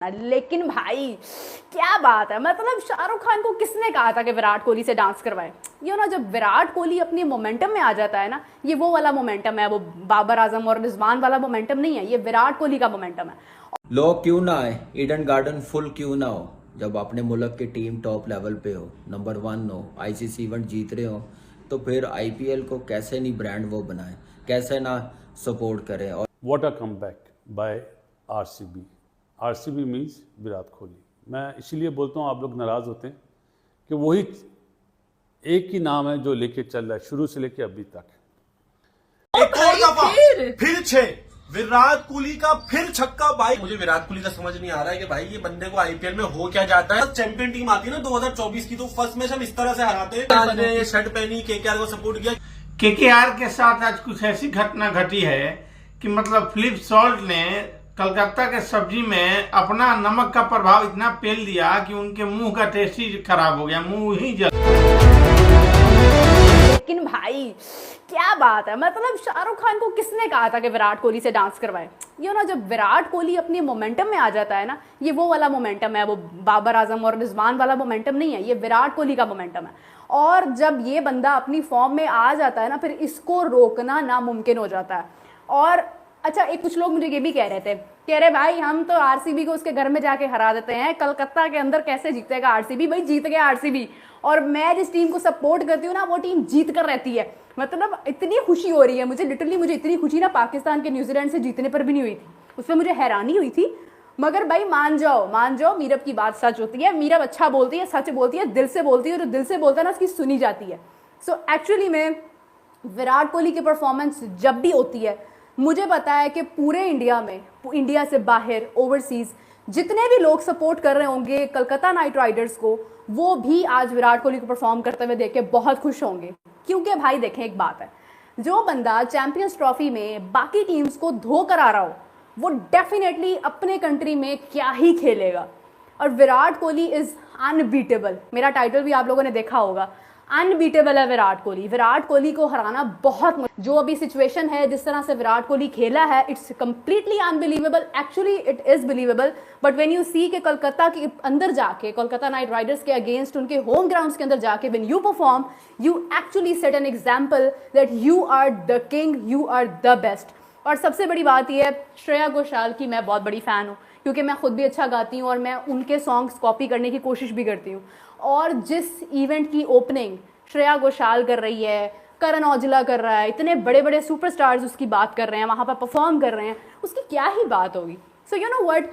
लेकिन भाई क्या बात है, मतलब शाहरुख खान को किसने कहा था कि विराट कोहली से डांस करवाए। ये ना, जब विराट कोहली अपनी मोमेंटम में आ जाता है ना, ये वो वाला मोमेंटम है, वो बाबर आजम और रिजवान वाला मोमेंटम नहीं है, ये विराट कोहली का मोमेंटम है। लोग क्यों ना आए, ईडन गार्डन फुल क्यों ना हो, जब अपने मुल्क की टीम टॉप लेवल पे हो, नंबर 1 हो, आईसीसी इवेंट जीत रहे हो, तो फिर आईपीएल को कैसे नहीं ब्रांड वो बनाए, कैसे ना सपोर्ट करें। और What a comeback by RCB. RCB means Virat Kohli. मैं इसीलिए बोलता हूँ, आप लोग नाराज होते हैं कि वही एक ही नाम है जो लेके चल रहा है शुरू से लेके अभी तक। एक और दफा फिर 6 विराट कोहली का फिर छक्का। भाई मुझे विराट कोहली का समझ नहीं आ रहा है कि भाई ये बंदे को आईपीएल में हो क्या जाता है। चैंपियन टीम आती है ना 2024 की, तो फर्स्ट मैच हम इस तरह से हराते हैं। ये शर्ट पहनी, केकेआर को सपोर्ट किया। केकेआर के साथ आज कुछ ऐसी घटना घटी है कि मतलब फिलिप सॉल्ट ने कलकत्ता के सब्जी में अपना नमक का प्रभाव इतना पेल दिया कि उनके मुंह का टेस्ट ही खराब हो गया, मुंह ही जल। लेकिन भाई क्या बात है, मतलब शाहरुख खान को किसने कहा था कि विराट कोहली से डांस करवाए। ये ना, जब विराट कोहली अपनी मोमेंटम में आ जाता है ना, ये वो वाला मोमेंटम है, वो बाबर आजम और रिजवान वाला मोमेंटम नहीं है, ये विराट कोहली का मोमेंटम है। और जब ये बंदा अपनी फॉर्म में आ जाता है ना, फिर इसको रोकना नामुमकिन हो जाता है। और अच्छा, एक कुछ लोग मुझे ये भी कह रहे भाई हम तो आरसीबी को उसके घर में जाके हरा देते हैं, कलकत्ता के अंदर कैसे जीतेगा आरसीबी। भाई जीत गया आरसीबी, और मैं जिस टीम को सपोर्ट करती हूँ ना, वो टीम जीत कर रहती है। मतलब इतनी खुशी हो रही है मुझे, लिटरली मुझे इतनी खुशी ना पाकिस्तान के न्यूजीलैंड से जीतने पर भी नहीं हुई थी। उसमें मुझे हैरानी हुई थी, मगर भाई मान जाओ मीरब की बात सच होती है। मीरब अच्छा बोलती है, सच बोलती है, दिल से बोलती है, और दिल से बोलता है ना, उसकी सुनी जाती है। सो एक्चुअली में विराट कोहली की परफॉर्मेंस जब भी होती है, मुझे पता है कि पूरे इंडिया में, इंडिया से बाहर, ओवरसीज जितने भी लोग सपोर्ट कर रहे होंगे कलकत्ता नाइट राइडर्स को, वो भी आज विराट कोहली को परफॉर्म करते हुए देख के बहुत खुश होंगे। क्योंकि भाई देखें, एक बात है, जो बंदा चैंपियंस ट्रॉफी में बाकी टीम्स को धो कर आ रहा हो, वो डेफिनेटली अपने कंट्री में क्या ही खेलेगा। और विराट कोहली इज अनबीटेबल। मेरा टाइटल भी आप लोगों ने देखा होगा, अनबीटेबल है विराट कोहली। विराट कोहली को हराना बहुत, जो अभी सिचुएशन है, जिस तरह से विराट कोहली खेला है, it's completely unbelievable. Actually it is believable, but when you see के कलकत्ता के अंदर जाके, कलकत्ता नाइट राइडर्स के अगेंस्ट, उनके होम ग्राउंड्स के अंदर जाके, when you perform, you actually set an example that you are the king, you are the best. और सबसे बड़ी बात यह है, श्रेया घोषाल की मैं बहुत बड़ी फ़ैन हूँ, क्योंकि मैं खुद भी अच्छा गाती हूँ और मैं उनके सॉन्ग्स कॉपी करने की कोशिश भी करती हूँ। और जिस इवेंट की ओपनिंग श्रेया घोषाल कर रही है, करण औजला कर रहा है, इतने बड़े बड़े सुपरस्टार्स उसकी बात कर रहे हैं, वहाँ पर परफॉर्म कर रहे हैं, उसकी क्या ही बात होगी। सो यू नो व्हाट,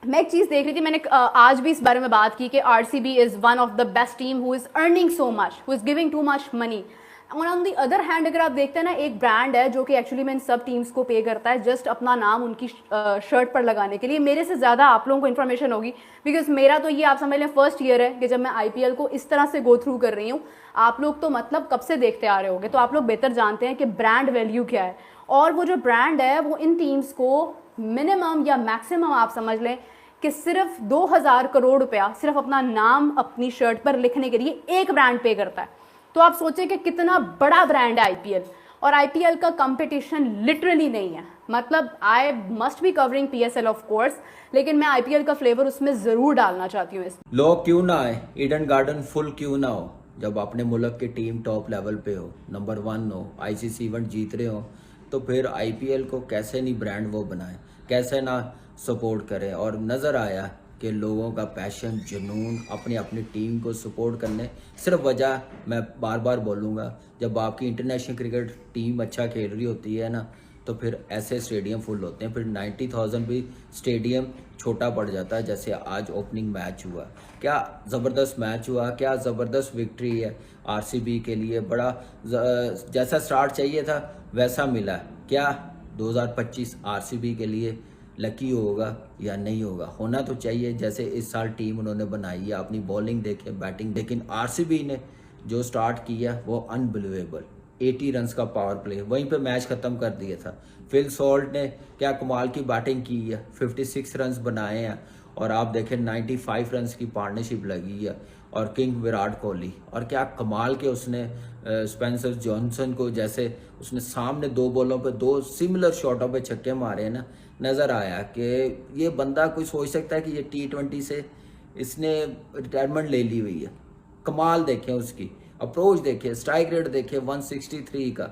मैं एक चीज़ देख रही थी, मैंने आज भी इस बारे में बात की कि RCB is one of the best team who is earning so much, who is giving too much money. On the other hand, अगर आप देखते हैं ना, एक ब्रांड है जो कि एक्चुअली में इन सब टीम्स को पे करता है जस्ट अपना नाम उनकी शर्ट पर लगाने के लिए। मेरे से ज़्यादा आप लोगों को इन्फॉर्मेशन होगी, बिकॉज मेरा तो ये आप समझ लें फर्स्ट ईयर है कि जब मैं आईपीएल को इस तरह से गो थ्रू कर रही हूँ। आप लोग तो मतलब कब से देखते आ रहे होंगे, तो आप लोग बेहतर जानते हैं कि ब्रांड वैल्यू क्या है। और वो जो ब्रांड है, वो इन टीम्स को मिनिमम या मैक्सिमम आप समझ लें कि सिर्फ 2000 करोड़ रुपया सिर्फ अपना नाम अपनी शर्ट पर लिखने के लिए एक ब्रांड पे करता है। तो आप सोचें कि कितना बड़ा ब्रांड है आईपीएल। और आईपीएल का कंपटीशन लिटरली नहीं है, मतलब I must be covering PSL of course, लेकिन मैं आईपीएल का फ्लेवर उसमें जरूर डालना चाहती हूँ। लोग क्यों ना आए, ईडन गार्डन फुल क्यों ना हो, जब अपने मुल्क की टीम टॉप लेवल पे हो, नंबर 1 हो, आईसीसी इवेंट जीत रहे हो, तो फिर आईपीएल को कैसे नहीं ब्रांड वो बनाए, कैसे ना सपोर्ट करें। और नज़र आया कि लोगों का पैशन, जुनून अपनी अपनी टीम को सपोर्ट करने, सिर्फ वजह मैं बार बार बोलूँगा, जब आपकी इंटरनेशनल क्रिकेट टीम अच्छा खेल रही होती है ना, तो फिर ऐसे स्टेडियम फुल होते हैं। फिर 90,000 भी स्टेडियम छोटा पड़ जाता है। जैसे आज ओपनिंग मैच हुआ, क्या ज़बरदस्त मैच हुआ, क्या ज़बरदस्त विक्ट्री है आरसीबी के लिए। बड़ा जैसा स्टार्ट चाहिए था वैसा मिला। क्या 2025 आरसीबी के लिए लकी होगा या नहीं होगा? होना तो चाहिए, जैसे इस साल टीम उन्होंने बनाई है, अपनी बॉलिंग देखे, बैटिंग। लेकिन आरसीबी ने जो स्टार्ट किया वो अनबिलीवेबल, 80 रन्स का पावर प्ले, वहीं पे मैच ख़त्म कर दिया था। फिल सॉल्ट ने क्या कमाल की बैटिंग की है, 56 रन्स बनाए हैं। और आप देखें 95 रन्स की पार्टनरशिप लगी है। और किंग विराट कोहली, और क्या कमाल के उसने स्पेंसर जॉनसन को, जैसे उसने सामने 2 बॉलों पे 2 सिमिलर शॉटों पे छक्के मारे हैं ना, नज़र आया कि ये बंदा कोई सोच सकता है कि ये T20 से इसने रिटायरमेंट ले ली हुई है। कमाल देखें उसकी अप्रोच, देखें स्ट्राइक रेट, देखें 163 का,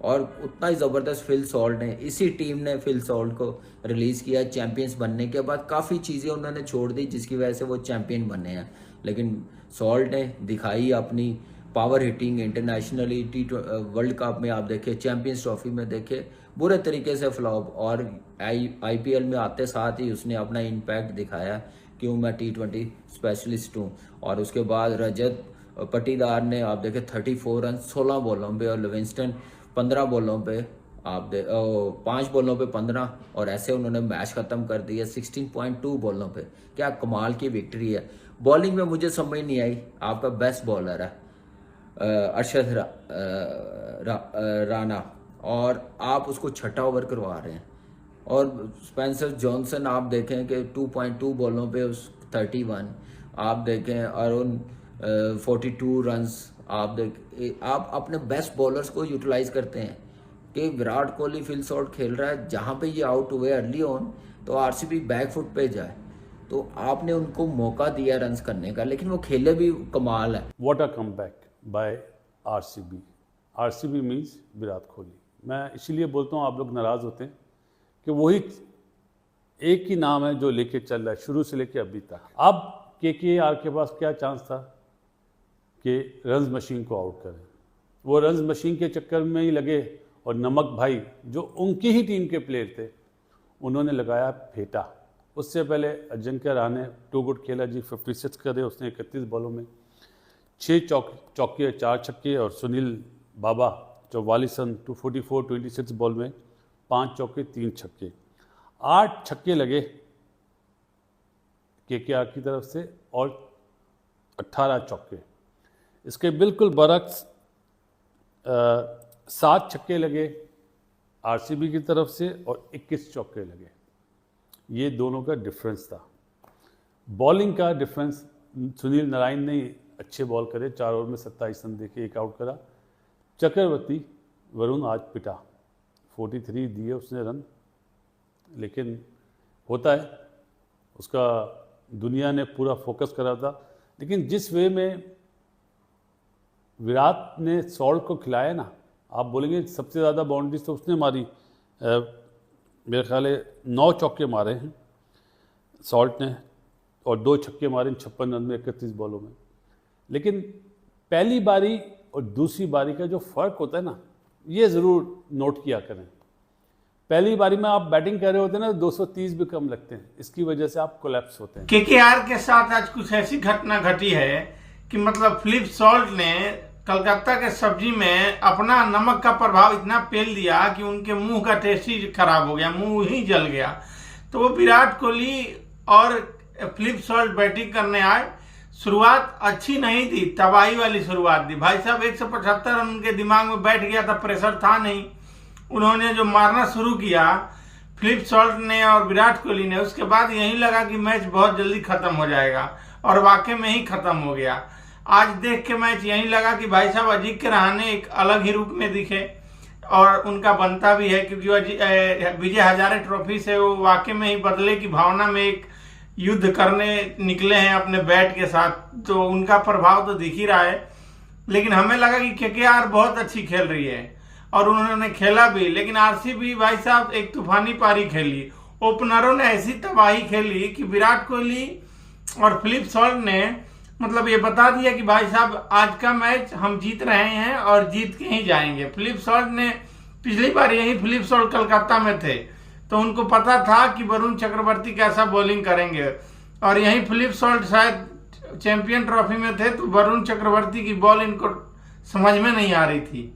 और उतना ही ज़बरदस्त फिल सॉल्ट ने, इसी टीम ने फिल सॉल्ट को रिलीज़ किया चैंपियंस बनने के बाद। काफ़ी चीज़ें उन्होंने छोड़ दी जिसकी वजह से वो चैंपियन बने हैं, लेकिन सॉल्ट ने दिखाई अपनी power hitting internationally. World cup में आप देखें, चैंपियंस ट्रॉफी में देखें, बुरे तरीके से फ्लॉप, और IPL में आते साथ ही उसने अपना इम्पैक्ट दिखाया क्यों मैं T20 स्पेशलिस्ट हूँ। और उसके बाद रजत पटीदार ने आप देखें 34 रन 16 बॉलों पे, और लिविंगस्टन 15 बॉलों पे, आप 5 बॉलों पे 15, और ऐसे उन्होंने मैच ख़त्म कर दिया 16.2 बॉलों पे। क्या कमाल की विक्ट्री है। बॉलिंग में मुझे समझ नहीं आई, आपका बेस्ट बॉलर है अरशद राना, और आप उसको छठा ओवर करवा रहे हैं। और स्पेंसर जॉनसन आप देखें कि 2.2 बॉलों पे उस 31, आप देखें अरुण 42 रन्स, आप अपने बेस्ट बॉलर्स को यूटिलाइज करते हैं कि विराट कोहली फिल शॉट खेल रहा है, जहाँ पे ये आउट हुए अर्ली ऑन तो RCB बैकफुट पे जाए, तो आपने उनको मौका दिया रन्स करने का, लेकिन वो खेले भी कमाल है। What a comeback by RCB। RCB means Virat Kohli. मैं इसीलिए बोलता हूँ आप लोग नाराज़ होते हैं कि वही एक ही नाम है जो लेके चल रहा है शुरू से लेके अभी तक। अब KKR के पास क्या चांस था कि रन्स मशीन को आउट करें, वो रन्स मशीन के चक्कर में ही लगे, और नमक भाई जो उनकी ही टीम के प्लेयर थे उन्होंने लगाया फेटा। उससे पहले अजिंक्य रहाणे टू गुड खेला जी, 56 करे उसने 31 बॉलों में, 6 चौके 4 छक्के, और सुनील बाबा 44 रन 244 26 बॉल में 5 चौके 3 छक्के, 8 छक्के लगे KKR की तरफ से और 18 चौके। इसके बिल्कुल बरक्स 7 छक्के लगे RCB की तरफ से और 21 चौके लगे। ये दोनों का डिफरेंस था। बॉलिंग का डिफरेंस, सुनील नारायण ने अच्छे बॉल करे, 4 ओवर में 27 रन देके 1 आउट करा। चक्रवर्ती वरुण आज पिटा, 43 दिए उसने रन, लेकिन होता है, उसका दुनिया ने पूरा फोकस करा था। लेकिन जिस वे में विराट ने सॉल्ट को खिलाया ना, आप बोलेंगे सबसे ज़्यादा बाउंड्रीज तो उसने मारी, मेरे ख्याल है 9 चौके मारे हैं सॉल्ट ने, और 2 छक्के मारे 56 रन में 31 बॉलों में। लेकिन पहली बारी और दूसरी बारी का जो फ़र्क होता है ना, ये ज़रूर नोट किया करें। पहली बारी में आप बैटिंग कर रहे होते हैं ना, 230 भी कम लगते हैं, इसकी वजह से आप कोलैप्स होते हैं। KKR के साथ आज कुछ ऐसी घटना घटी है कि मतलब फिलिप सॉल्ट ने कलकत्ता के सब्जी में अपना नमक का प्रभाव इतना पेल दिया कि उनके मुंह का टेस्ट ही खराब हो गया, मुंह ही जल गया। तो वो विराट कोहली और फिलिप सॉल्ट बैटिंग करने आए। शुरुआत अच्छी नहीं थी, तबाही वाली शुरुआत थी भाई साहब। 175 रन उनके दिमाग में बैठ गया था, प्रेशर था नहीं। उन्होंने जो मारना शुरू किया फिलिप सॉल्ट ने और विराट कोहली ने, उसके बाद यही लगा कि मैच बहुत जल्दी खत्म हो जाएगा, और वाकई में ही खत्म हो गया। आज देख के मैच यही लगा कि भाई साहब अजिंक्य रहाणे एक अलग ही रूप में दिखे, और उनका बनता भी है, क्योंकि विजय हजारे ट्रॉफी से वो वाकई में ही बदले की भावना में एक युद्ध करने निकले हैं अपने बैट के साथ, तो उनका प्रभाव तो दिख ही रहा है। लेकिन हमें लगा कि KKR बहुत अच्छी खेल रही है, और उन्होंने खेला भी। लेकिन RCB भाई साहब एक तूफानी पारी खेली। ओपनरों ने ऐसी तबाही खेली कि विराट कोहली और फिलिप सॉल्ट ने मतलब ये बता दिया कि भाई साहब आज का मैच हम जीत रहे हैं और जीत के ही जाएंगे। फिलिप सॉल्ट ने पिछली बार यही फिलिप सॉल्ट कलकत्ता में थे, तो उनको पता था कि वरुण चक्रवर्ती कैसा बॉलिंग करेंगे, और यही फिलिप सॉल्ट शायद चैंपियन ट्रॉफी में थे, तो वरुण चक्रवर्ती की बॉल इनको समझ में नहीं आ रही थी।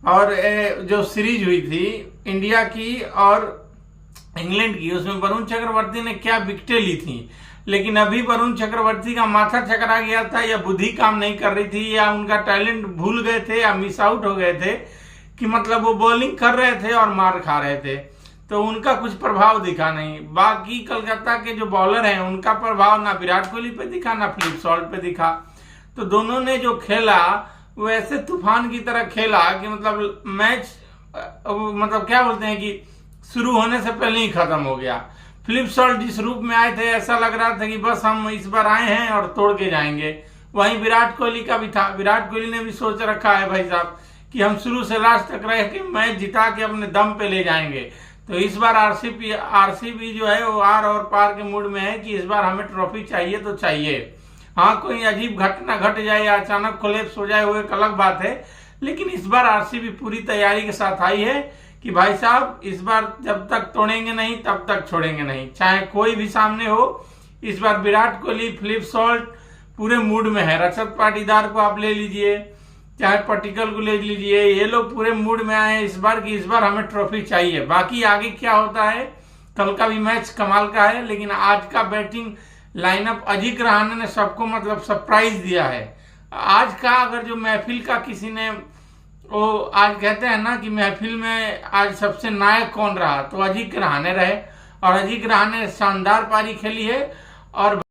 और जो सीरीज हुई थी इंडिया की और इंग्लैंड की, उसमें वरुण चक्रवर्ती ने क्या विकेटें ली थी, लेकिन अभी वरुण चक्रवर्ती का माथा चकरा गया था, या बुद्धि काम नहीं कर रही थी, या उनका टैलेंट भूल गए थे, या मिस आउट हो गए थे, कि मतलब वो बॉलिंग कर रहे थे और मार खा रहे थे, तो उनका कुछ प्रभाव दिखा नहीं। बाकी कलकत्ता के जो बॉलर हैं उनका प्रभाव ना विराट कोहली पे दिखा ना फिलिप सॉल्ट पे दिखा। तो दोनों ने जो खेला वो ऐसे तूफान की तरह खेला कि मतलब मैच, मतलब क्या बोलते हैं कि शुरू होने से पहले ही खत्म हो गया। फिलिप सॉल्ट जिस रूप में आए थे ऐसा लग रहा था कि बस हम इस बार आए हैं और तोड़ के जाएंगे। वहीं विराट कोहली का भी था, विराट कोहली ने भी सोच रखा है भाई साहब कि हम शुरू से लास्ट तक रह के मैच जिता के अपने दम पे ले जाएंगे। तो इस बार आरसीबी जो है वो आर और पार के मूड में है कि इस बार हमें ट्रॉफी चाहिए तो चाहिए। हाँ, कोई अजीब घटना घट जाए या अचानक कोलैप्स हो जाए वो एक अलग बात है, लेकिन इस बार आरसीबी पूरी तैयारी के साथ आई है कि भाई साहब इस बार जब तक तोड़ेंगे नहीं तब तक छोड़ेंगे नहीं, चाहे कोई भी सामने हो। इस बार विराट कोहली, फिलिप सॉल्ट पूरे मूड में है। रजत पाटीदार को आप ले लीजिए, चाहे पटिकल को ले लीजिए, ये लोग पूरे मूड में आए इस बार कि इस बार हमें ट्रॉफी चाहिए। बाकी आगे क्या होता है, कल का भी मैच कमाल का है, लेकिन आज का बैटिंग लाइनअप अजिंक्य रहाणे ने सबको मतलब सरप्राइज दिया है। आज का अगर जो महफिल का किसी ने वो आज कहते हैं ना कि महफिल में आज सबसे नायक कौन रहा, तो अजिंक्य रहाणे रहे। और अजिंक्य रहाणे शानदार पारी खेली है और